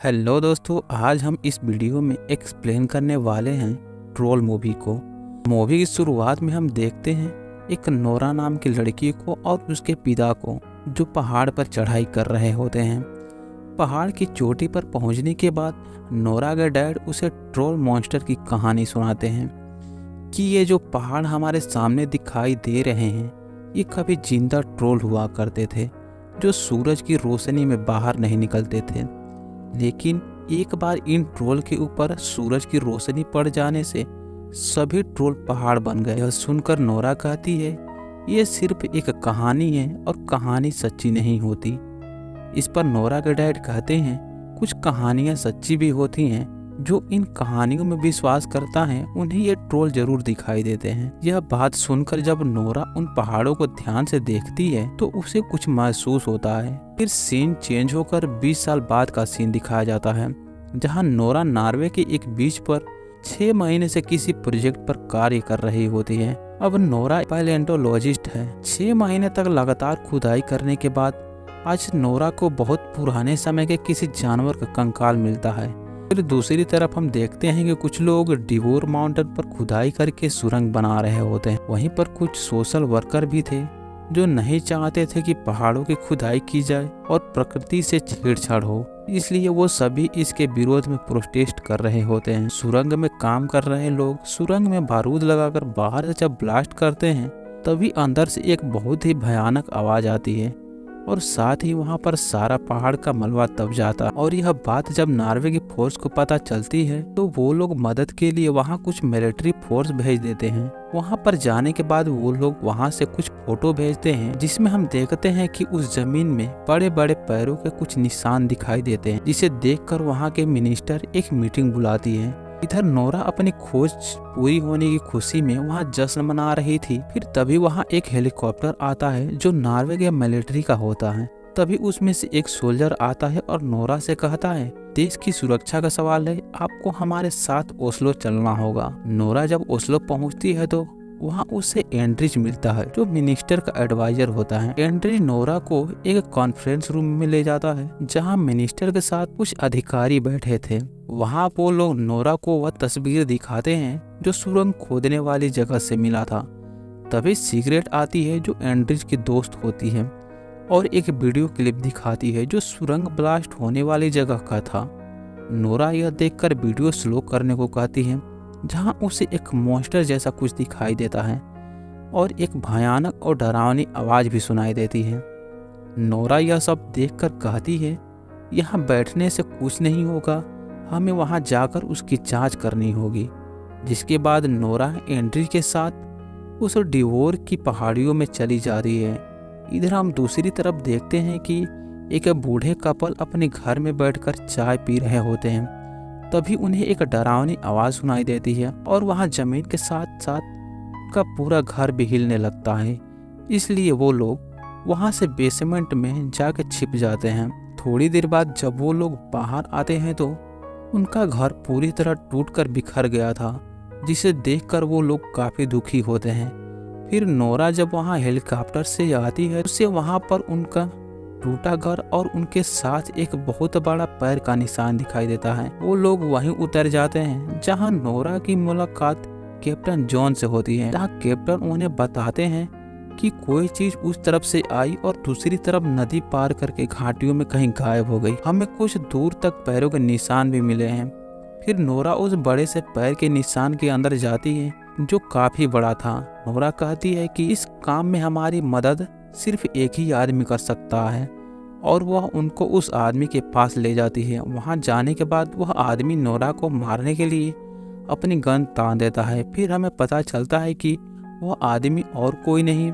Hello दोस्तों, आज हम इस वीडियो में एक्सप्लेन करने वाले हैं ट्रोल मूवी को। मूवी की शुरुआत में हम देखते हैं एक नोरा नाम की लड़की को और उसके पिता को जो पहाड़ पर चढ़ाई कर रहे होते हैं। पहाड़ की चोटी पर पहुंचने के बाद नोरा के डैड उसे ट्रोल मॉन्स्टर की कहानी सुनाते हैं कि ये जो पहाड़ हमारे सामने दिखाई दे रहे हैं ये कभी जिंदा ट्रोल हुआ करते थे जो सूरज की रोशनी में बाहर नहीं निकलते थे, लेकिन एक बार इन ट्रोल के ऊपर सूरज की रोशनी पड़ जाने से सभी ट्रोल पहाड़ बन गए। यह सुनकर नोरा कहती है ये सिर्फ एक कहानी है और कहानी सच्ची नहीं होती। इस पर नोरा के डैड कहते हैं कुछ कहानियां सच्ची भी होती हैं, जो इन कहानियों में विश्वास करता है उन्हें ये ट्रोल जरूर दिखाई देते हैं। यह बात सुनकर जब नोरा उन पहाड़ों को ध्यान से देखती है तो उसे कुछ महसूस होता है। फिर सीन चेंज होकर 20 साल बाद का सीन दिखाया जाता है, जहां नोरा नॉर्वे के एक बीच पर 6 महीने से किसी प्रोजेक्ट पर कार्य कर रही होती है। अब नोरा पैलेंटोलॉजिस्ट है। 6 महीने तक लगातार खुदाई करने के बाद आज नोरा को बहुत पुराने समय के किसी जानवर का कंकाल मिलता है। फिर दूसरी तरफ हम देखते हैं कि कुछ लोग डिवोर माउंटेन पर खुदाई करके सुरंग बना रहे होते हैं। वहीं पर कुछ सोशल वर्कर भी थे जो नहीं चाहते थे कि पहाड़ों की खुदाई की जाए और प्रकृति से छेड़छाड़ हो, इसलिए वो सभी इसके विरोध में प्रोटेस्ट कर रहे होते हैं। सुरंग में काम कर रहे लोग सुरंग में बारूद लगाकर बाहर से जब ब्लास्ट करते हैं तभी अंदर से एक बहुत ही भयानक आवाज आती है और साथ ही वहां पर सारा पहाड़ का मलबा दब जाता। और यह बात जब नॉर्वे की फोर्स को पता चलती है तो वो लोग मदद के लिए वहां कुछ मिलिट्री फोर्स भेज देते हैं। वहां पर जाने के बाद वो लोग वहां से कुछ फोटो भेजते हैं जिसमें हम देखते हैं कि उस जमीन में बड़े बड़े पैरों के कुछ निशान दिखाई देते हैं, जिसे देखकर वहां के मिनिस्टर एक मीटिंग बुलाती है। इधर नोरा अपनी खोज पूरी होने की खुशी में वहां जश्न मना रही थी। फिर तभी वहां एक हेलीकॉप्टर आता है जो नॉर्वे के मिलिट्री का होता है। तभी उसमें से एक सोल्जर आता है और नोरा से कहता है देश की सुरक्षा का सवाल है, आपको हमारे साथ ओस्लो चलना होगा। नोरा जब ओस्लो पहुंचती है तो वहाँ उसे एंड्रिच मिलता है जो मिनिस्टर का एडवाइजर होता है। एंड्रिच नोरा को एक कॉन्फ्रेंस रूम में ले जाता है जहाँ मिनिस्टर के साथ कुछ अधिकारी बैठे थे। वहाँ वो लोग नोरा को वह तस्वीर दिखाते हैं जो सुरंग खोदने वाली जगह से मिला था। तभी सिगरेट आती है जो एंड्रिच की दोस्त होती है और एक वीडियो क्लिप दिखाती है जो सुरंग ब्लास्ट होने वाली जगह का था। नोरा यह देखकर वीडियो स्लो करने को कहती है, जहां उसे एक मॉन्स्टर जैसा कुछ दिखाई देता है और एक भयानक और डरावनी आवाज भी सुनाई देती है। नोरा यह सब देखकर कहती है यहाँ बैठने से कुछ नहीं होगा, हमें वहां जाकर उसकी जांच करनी होगी। जिसके बाद नोरा एंड्री के साथ उस डिवोर की पहाड़ियों में चली जा रही है। इधर हम दूसरी तरफ देखते हैं कि एक बूढ़े कपल अपने घर में बैठकर चाय पी रहे होते हैं। तभी उन्हें एक डरावनी आवाज सुनाई देती है और वहां जमीन के साथ साथ का पूरा घर भी हिलने लगता है। इसलिए वो लोग वहां से बेसमेंट में जाके छिप जाते हैं। थोड़ी देर बाद जब वो लोग बाहर आते हैं तो उनका घर पूरी तरह टूटकर बिखर गया था, जिसे देखकर वो लोग काफी दुखी होते हैं। फिर नोरा जब वहां हेलीकॉप्टर से आती है उसे वहां पर उनका टूटा घर और उनके साथ एक बहुत बड़ा पैर का निशान दिखाई देता है। वो लोग वहीं उतर जाते हैं जहां नोरा की मुलाकात कैप्टन जॉन से होती है, जहां कैप्टन उन्हें बताते हैं कि कोई चीज उस तरफ से आई और दूसरी तरफ नदी पार करके घाटियों में कहीं गायब हो गई। हमें कुछ दूर तक पैरों के निशान भी मिले हैं। फिर नोरा उस बड़े से पैर के निशान के अंदर जाती है जो काफी बड़ा था। नोरा कहती है कि इस काम में हमारी मदद सिर्फ एक ही आदमी कर सकता है और वह उनको उस आदमी के पास ले जाती है। वहां जाने के बाद वह आदमी नोरा को मारने के लिए अपनी गन तान देता है। फिर हमें पता चलता है कि वह आदमी और कोई नहीं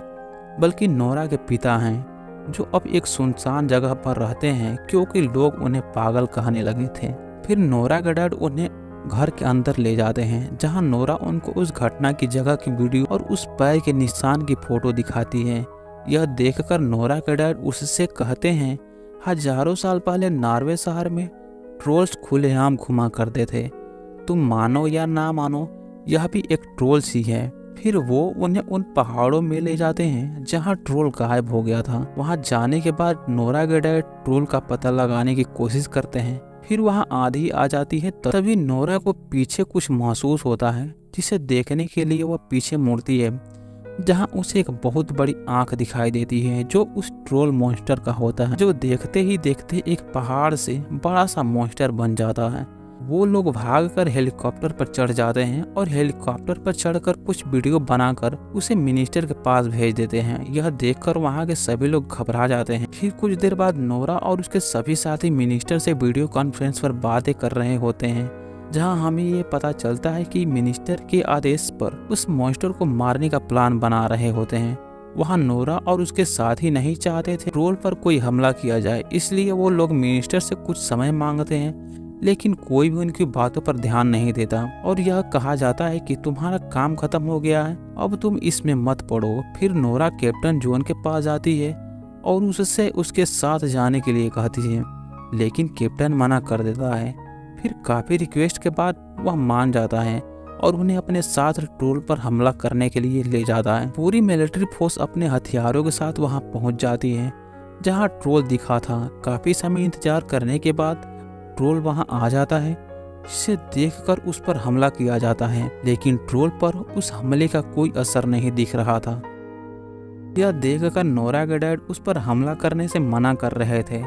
बल्कि नोरा के पिता हैं, जो अब एक सुनसान जगह पर रहते हैं क्योंकि लोग उन्हें पागल कहने लगे थे। फिर नोरा के डैड उन्हें घर के अंदर ले जाते हैं जहां नोरा उनको उस घटना की जगह की वीडियो और उस पैर के निशान की फोटो दिखाती है। यह देखकर नोरा के डैड उससे कहते हैं हजारों साल पहले नॉर्वे शहर में ट्रोल्स खुलेआम घुमा करते थे, तुम मानो या ना मानो यह भी एक ट्रोल सी है। फिर वो उन्हें उन पहाड़ों में ले जाते हैं जहां ट्रोल गायब हो गया था। वहां जाने के बाद नोरा के डैड ट्रोल का पता लगाने की कोशिश करते हैं फिर वहाँ आंधी आ जाती है। तभी नोरा को पीछे कुछ महसूस होता है, जिसे देखने के लिए वह पीछे मुड़ती है, जहाँ उसे एक बहुत बड़ी आंख दिखाई देती है जो उस ट्रोल मॉन्स्टर का होता है, जो देखते ही देखते एक पहाड़ से बड़ा सा मॉन्स्टर बन जाता है। वो लोग भागकर हेलीकॉप्टर पर चढ़ जाते हैं और हेलीकॉप्टर पर चढ़कर कुछ वीडियो बनाकर उसे मिनिस्टर के पास भेज देते हैं। यह देखकर वहाँ के सभी लोग घबरा जाते हैं। फिर कुछ देर बाद नोरा और उसके सभी साथी मिनिस्टर से वीडियो कॉन्फ्रेंस पर बातें कर रहे होते हैं, जहां हमें ये पता चलता है कि मिनिस्टर के आदेश पर उस मॉन्स्टर को मारने का प्लान बना रहे होते हैं। वहां नोरा और उसके साथी नहीं चाहते थे ट्रोल पर कोई हमला किया जाए, इसलिए वो लोग मिनिस्टर से कुछ समय मांगते हैं, लेकिन कोई भी उनकी बातों पर ध्यान नहीं देता और यह कहा जाता है कि तुम्हारा काम खत्म हो गया है, अब तुम इसमें मत पड़ो। फिर नोरा कैप्टन जॉन के पास जाती है और उससे उसके साथ जाने के लिए कहती है, लेकिन कैप्टन मना कर देता है। फिर काफी रिक्वेस्ट के बाद वह मान जाता है और उन्हें अपने साथ ट्रोल पर हमला करने के लिए ले जाता है। पूरी मिलिट्री फोर्स अपने हथियारों के साथ वहां पहुंच जाती है जहां ट्रोल दिखा था। काफी समय इंतजार करने के बाद ट्रोल वहां आ जाता है, जिसे देखकर उस पर हमला किया जाता है, लेकिन ट्रोल पर उस हमले का कोई असर नहीं दिख रहा था। यह देखकर नोरा के डैड उस पर हमला करने से मना कर रहे थे,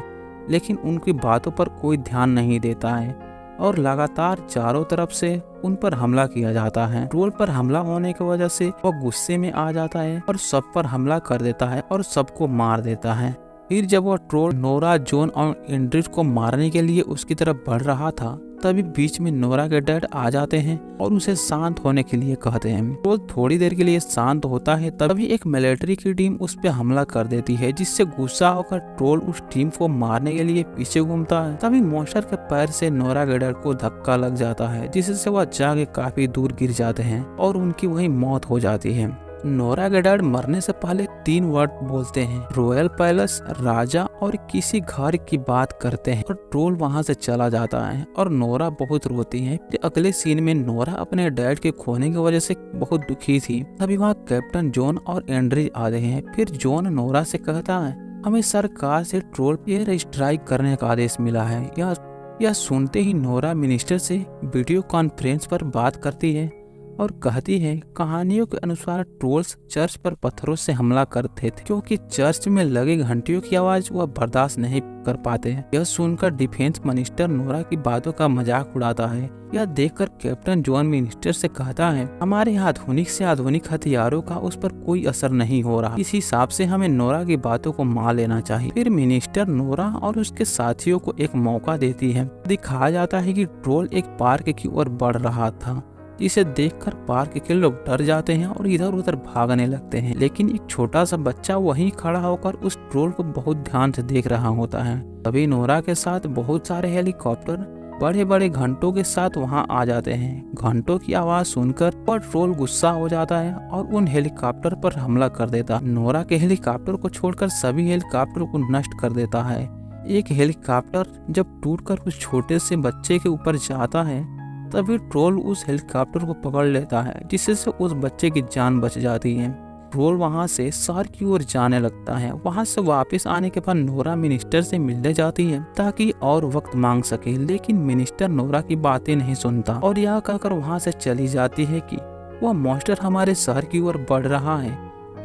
लेकिन उनकी बातों पर कोई ध्यान नहीं देता है और लगातार चारों तरफ से उन पर हमला किया जाता है। ट्रोल पर हमला होने की वजह से वह गुस्से में आ जाता है और सब पर हमला कर देता है और सबको मार देता है। फिर जब वह ट्रोल नोरा, जॉन और एंड्रिज को मारने के लिए उसकी तरफ बढ़ रहा था, तभी बीच में नोरा के डैड आ जाते हैं और उसे शांत होने के लिए कहते हैं। ट्रोल थोड़ी देर के लिए शांत होता है, तभी एक मिलिट्री की टीम उस पर हमला कर देती है, जिससे गुस्सा होकर ट्रोल उस टीम को मारने के लिए पीछे घूमता है। तभी मॉन्स्टर के पैर से नोरा के डैड को धक्का लग जाता है, जिससे वह जाके काफी दूर गिर जाते हैं और उनकी वहीं मौत हो जाती है। नोरा के डैड मरने से पहले 3 वर्ड बोलते हैं, रॉयल पैलेस, राजा और किसी घर की बात करते हैं और ट्रोल वहां से चला जाता है और नोरा बहुत रोती है। अगले सीन में नोरा अपने डैड के खोने की वजह से बहुत दुखी थी। तभी वहाँ कैप्टन जॉन और एंड्रिज आते हैं। फिर जॉन नोरा से कहता है, हमें सरकार से ट्रोल एयर स्ट्राइक करने का आदेश मिला है। यह सुनते ही नोरा मिनिस्टर से वीडियो कॉन्फ्रेंस पर बात करती है और कहती है, कहानियों के अनुसार ट्रोल्स चर्च पर पत्थरों से हमला करते थे, क्योंकि चर्च में लगे घंटियों की आवाज वह बर्दाश्त नहीं कर पाते हैं। यह सुनकर डिफेंस मिनिस्टर नोरा की बातों का मजाक उड़ाता है। यह देखकर कैप्टन जॉन मिनिस्टर से कहता है, हमारे आधुनिक से आधुनिक हथियारों का उस पर कोई असर नहीं हो रहा, इस हिसाब से हमें नोरा की बातों को मान लेना चाहिए। फिर मिनिस्टर नोरा और उसके साथियों को एक मौका देती है। दिखाया जाता है कि ट्रोल एक पार्क की ओर बढ़ रहा था, जिसे देखकर पार्क के लोग डर जाते हैं और इधर उधर भागने लगते हैं, लेकिन एक छोटा सा बच्चा वहीं खड़ा होकर उस ट्रोल को बहुत ध्यान से देख रहा होता है। तभी नोरा के साथ बहुत सारे हेलीकॉप्टर बड़े बड़े घंटों के साथ वहां आ जाते हैं। घंटों की आवाज सुनकर और ट्रोल गुस्सा हो जाता है और उन हेलीकॉप्टर पर हमला कर देता। नोरा के हेलीकॉप्टर को छोड़कर सभी हेलीकॉप्टर को नष्ट कर देता है। एक हेलीकॉप्टर जब टूटकर उस छोटे से बच्चे के ऊपर जाता है, तभी ट्रोल उस हेलीकॉप्टर को पकड़ लेता है, जिससे उस बच्चे की जान बच जाती है। ट्रोल वहां से शहर की ओर जाने लगता है। वहां से वापस आने के बाद नोरा मिनिस्टर से मिलने जाती है ताकि और वक्त मांग सके, लेकिन मिनिस्टर नोरा की बातें नहीं सुनता और यह कहकर वहां से चली जाती है कि वह मॉन्स्टर हमारे शहर की ओर बढ़ रहा है,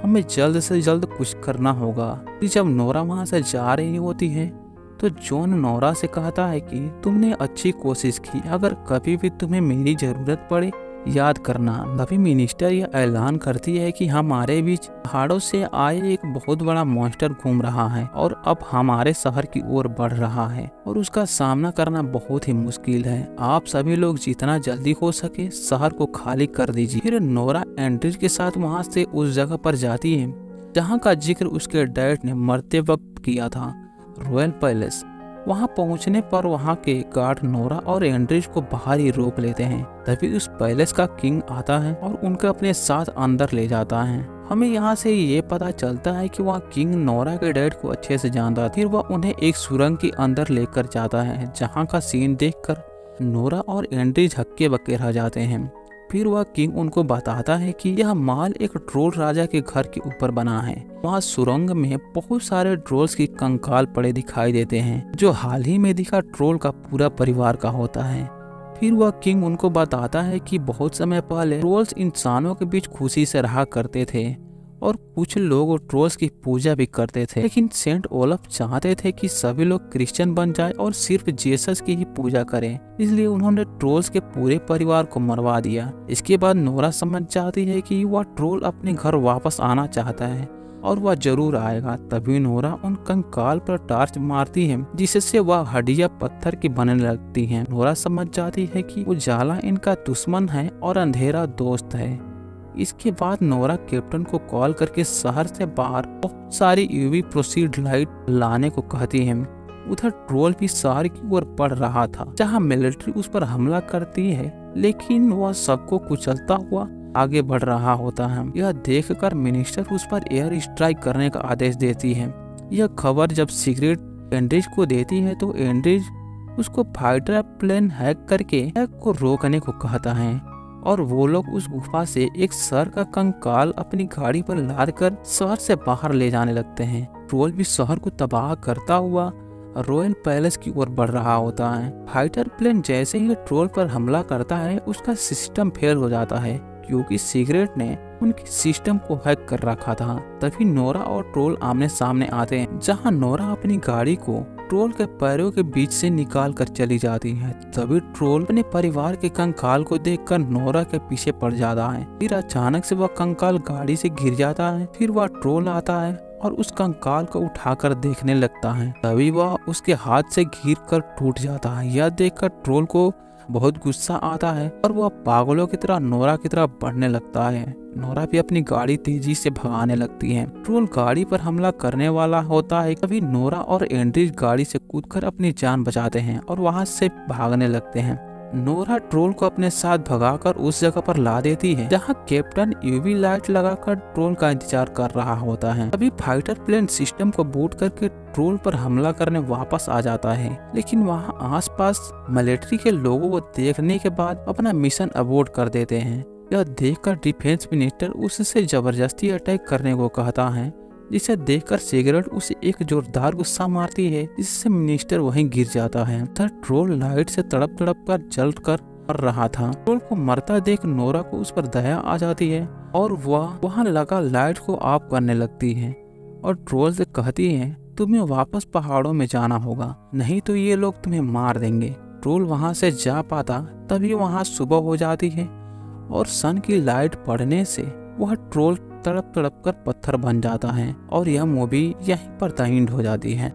हमें जल्द से जल्द कुछ करना होगा। जब नोरा वहां से जा रही होती है तो जॉन नोरा से कहता है कि तुमने अच्छी कोशिश की, अगर कभी भी तुम्हें मेरी जरूरत पड़े याद करना। तभी मिनिस्टर यह ऐलान करती है कि हमारे बीच पहाड़ों से आए एक बहुत बड़ा मॉन्स्टर घूम रहा है और अब हमारे शहर की ओर बढ़ रहा है और उसका सामना करना बहुत ही मुश्किल है। आप सभी लोग जितना जल्दी हो सके शहर को खाली कर दीजिए। फिर नोरा एंड्रिज के साथ वहां से उस जगह पर जाती है जहाँ का जिक्र उसके डैड ने मरते वक्त किया था, रॉयल पैलेस। वहां पहुंचने पर वहां के गार्ड नोरा और एंड्रिज को बाहर ही रोक लेते हैं। तभी उस पैलेस का किंग आता है और उनको अपने साथ अंदर ले जाता है। हमें यहाँ से ये पता चलता है कि वह किंग नोरा के डैड को अच्छे से जानता। फिर वह उन्हें एक सुरंग के अंदर लेकर जाता है, जहाँ का सीन देखकर नोरा और एंड्रिज हक्के बक्के रह जाते हैं। फिर वह किंग उनको बताता है कि यह महल एक ट्रोल राजा के घर के ऊपर बना है। वहाँ सुरंग में बहुत सारे ट्रोल्स की कंकाल पड़े दिखाई देते हैं, जो हाल ही में दिखा ट्रोल का पूरा परिवार का होता है। फिर वह किंग उनको बताता है कि बहुत समय पहले ट्रोल्स इंसानों के बीच खुशी से रहा करते थे और कुछ लोग ट्रोल्स की पूजा भी करते थे, लेकिन सेंट ओलफ चाहते थे कि सभी लोग क्रिश्चियन बन जाएं और सिर्फ जीसस की ही पूजा करें, इसलिए उन्होंने ट्रोल्स के पूरे परिवार को मरवा दिया। इसके बाद नोरा समझ जाती है कि वह ट्रोल अपने घर वापस आना चाहता है और वह जरूर आएगा। तभी नोरा उन कंकाल पर टार्च मारती है, जिससे वह हड्डियां पत्थर की बनने लगती हैं। नोरा समझ जाती है कि उजाला इनका दुश्मन है और अंधेरा दोस्त है। इसके बाद नोरा कैप्टन को कॉल करके शहर से बाहर बहुत सारी यूवी प्रोसीड लाइट लाने को कहती है। उधर ट्रोल भी शहर की ओर बढ़ रहा था, जहां मिलिट्री उस पर हमला करती है, लेकिन वह सबको कुचलता हुआ आगे बढ़ रहा होता है। यह देखकर मिनिस्टर उस पर एयर स्ट्राइक करने का आदेश देती है। यह खबर जब सिगरेट एंड्रिज को देती है तो एंड्रिज उसको फाइटर प्लेन हैक करके हैक को रोकने को कहता है और वो लोग उस गुफा से एक सर का कंकाल अपनी गाड़ी पर लाद कर शहर से बाहर ले जाने लगते हैं। ट्रोल भी शहर को तबाह करता हुआ रॉयल पैलेस की ओर बढ़ रहा होता है। फाइटर प्लेन जैसे ही ट्रोल पर हमला करता है, उसका सिस्टम फेल हो जाता है क्योंकि सिगरेट ने उनके सिस्टम को हैक कर रखा था। तभी नोरा और ट्रोल आमने सामने आते हैं, जहां नोरा अपनी गाड़ी को ट्रोल के पैरों के बीच से निकाल कर चली जाती है। तभी ट्रोल अपने परिवार के कंकाल को देखकर नोरा के पीछे पड़ जाता है। फिर अचानक से वह कंकाल गाड़ी से गिर जाता है। फिर वह ट्रोल आता है और उस कंकाल को उठाकर देखने लगता है। तभी वह उसके हाथ से गिर कर टूट जाता है। यह देखकर ट्रोल को बहुत गुस्सा आता है और वह पागलों की तरह नोरा की तरफ बढ़ने लगता है। नोरा भी अपनी गाड़ी तेजी से भगाने लगती है। ट्रोल गाड़ी पर हमला करने वाला होता है। तभी नोरा और एंड्रिज गाड़ी से कूदकर अपनी जान बचाते हैं और वहां से भागने लगते हैं। नोरा ट्रोल को अपने साथ भगाकर उस जगह पर ला देती है जहां कैप्टन यूवी लाइट लगाकर ट्रोल का इंतजार कर रहा होता है। अभी फाइटर प्लेन सिस्टम को बूट करके ट्रोल पर हमला करने वापस आ जाता है, लेकिन वहां आसपास मिलिट्री के लोगों को देखने के बाद अपना मिशन अबॉर्ट कर देते हैं। यह देखकर डिफेंस मिनिस्टर उससे जबरदस्ती अटैक करने को कहता है, जिसे देखकर सिगरेट उसे एक जोरदार गुस्सा मारती है, जिससे मिनिस्टर वहीं गिर जाता है। ट्रोल लाइट से तड़प तड़प कर जल कर मर रहा था। ट्रोल को मरता देख नोरा को उस पर दया आ जाती है और वह वहां लगा लाइट को ऑफ करने लगती है और ट्रोल से कहती है, तुम्हें वापस पहाड़ों में जाना होगा, नहीं तो ये लोग तुम्हें मार देंगे। ट्रोल वहां से जा पाता तभी वहां सुबह हो जाती है और सन की लाइट पड़ने से वह ट्रोल तड़प तड़प कर पत्थर बन जाता है और यह मूवी यहीं पर एंड हो जाती है।